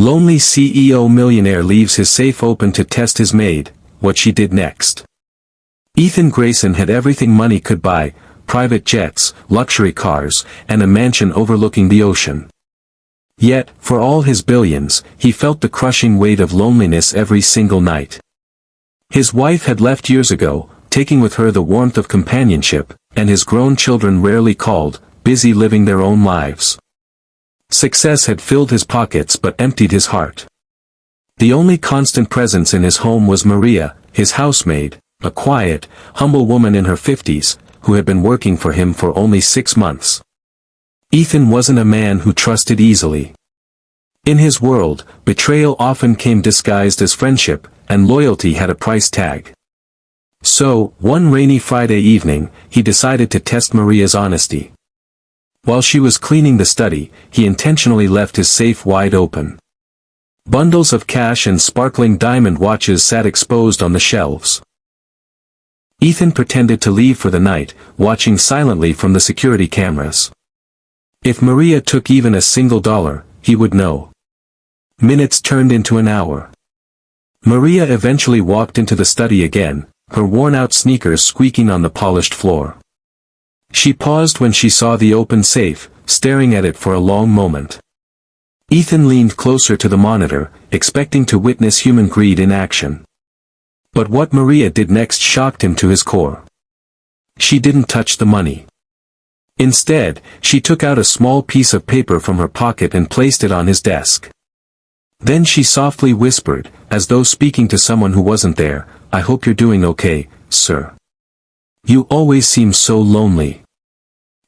Lonely CEO millionaire leaves his safe open to test his maid, what she did next. Ethan Grayson had everything money could buy, private jets, luxury cars, and a mansion overlooking the ocean. Yet, for all his billions, he felt the crushing weight of loneliness every single night. His wife had left years ago, taking with her the warmth of companionship, and his grown children rarely called, busy living their own lives. Success had filled his pockets but emptied his heart. The only constant presence in his home was Maria, his housemaid, a quiet, humble woman in her 50s, who had been working for him for only 6 months. Ethan wasn't a man who trusted easily. In his world, betrayal often came disguised as friendship, and loyalty had a price tag. So, one rainy Friday evening, he decided to test Maria's honesty. While she was cleaning the study, he intentionally left his safe wide open. Bundles of cash and sparkling diamond watches sat exposed on the shelves. Ethan pretended to leave for the night, watching silently from the security cameras. If Maria took even a single dollar, he would know. Minutes turned into an hour. Maria eventually walked into the study again, her worn-out sneakers squeaking on the polished floor. She paused when she saw the open safe, staring at it for a long moment. Ethan leaned closer to the monitor, expecting to witness human greed in action. But what Maria did next shocked him to his core. She didn't touch the money. Instead, she took out a small piece of paper from her pocket and placed it on his desk. Then she softly whispered, as though speaking to someone who wasn't there, "I hope you're doing okay, sir. You always seem so lonely."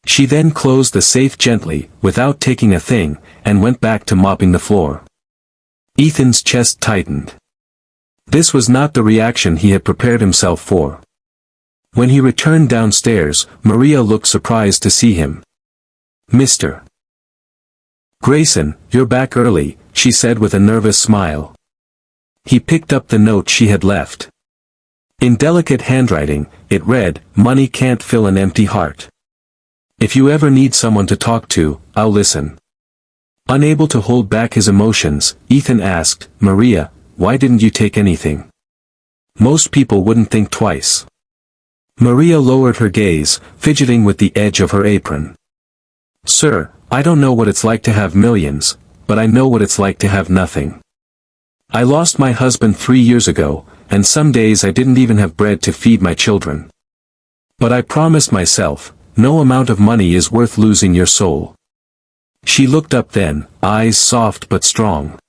She then closed the safe gently, without taking a thing, and went back to mopping the floor. Ethan's chest tightened. This was not the reaction he had prepared himself for. When he returned downstairs, Maria looked surprised to see him. "Mr. Grayson, you're back early," she said with a nervous smile. He picked up the note she had left. In delicate handwriting, it read, "Money can't fill an empty heart. If you ever need someone to talk to, I'll listen." Unable to hold back his emotions, Ethan asked, "Maria, why didn't you take anything? Most people wouldn't think twice." Maria lowered her gaze, fidgeting with the edge of her apron. "Sir, I don't know what it's like to have millions, but I know what it's like to have nothing. I lost my husband 3 years ago, and some days I didn't even have bread to feed my children. But I promised myself, no amount of money is worth losing your soul." She looked up then, eyes soft but strong.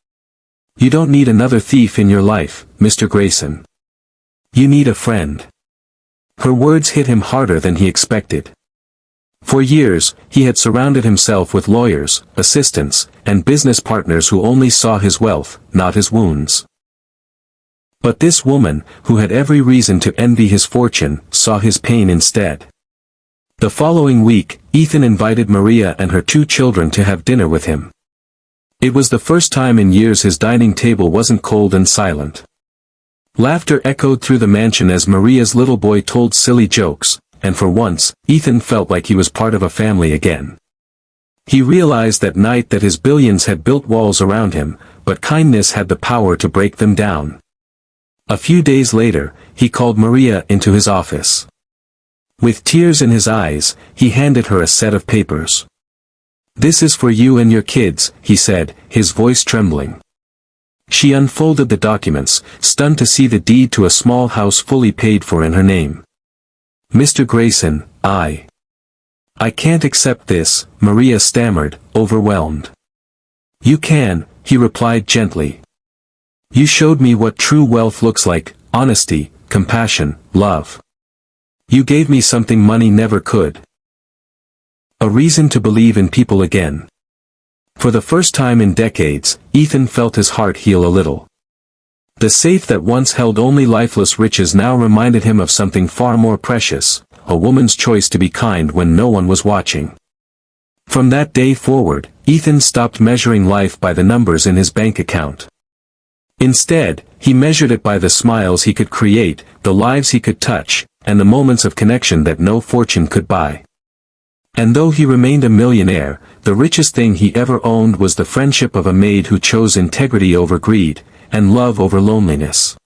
"You don't need another thief in your life, Mr. Grayson. You need a friend." Her words hit him harder than he expected. For years, he had surrounded himself with lawyers, assistants, and business partners who only saw his wealth, not his wounds. But this woman, who had every reason to envy his fortune, saw his pain instead. The following week, Ethan invited Maria and her 2 children to have dinner with him. It was the first time in years his dining table wasn't cold and silent. Laughter echoed through the mansion as Maria's little boy told silly jokes, and for once, Ethan felt like he was part of a family again. He realized that night that his billions had built walls around him, but kindness had the power to break them down. A few days later, he called Maria into his office. With tears in his eyes, he handed her a set of papers. "This is for you and your kids," he said, his voice trembling. She unfolded the documents, stunned to see the deed to a small house fully paid for in her name. "Mr. Grayson, I can't accept this," Maria stammered, overwhelmed. "You can," he replied gently. "You showed me what true wealth looks like, honesty, compassion, love. You gave me something money never could. A reason to believe in people again." For the first time in decades, Ethan felt his heart heal a little. The safe that once held only lifeless riches now reminded him of something far more precious, a woman's choice to be kind when no one was watching. From that day forward, Ethan stopped measuring life by the numbers in his bank account. Instead, he measured it by the smiles he could create, the lives he could touch, and the moments of connection that no fortune could buy. And though he remained a millionaire, the richest thing he ever owned was the friendship of a maid who chose integrity over greed, and love over loneliness.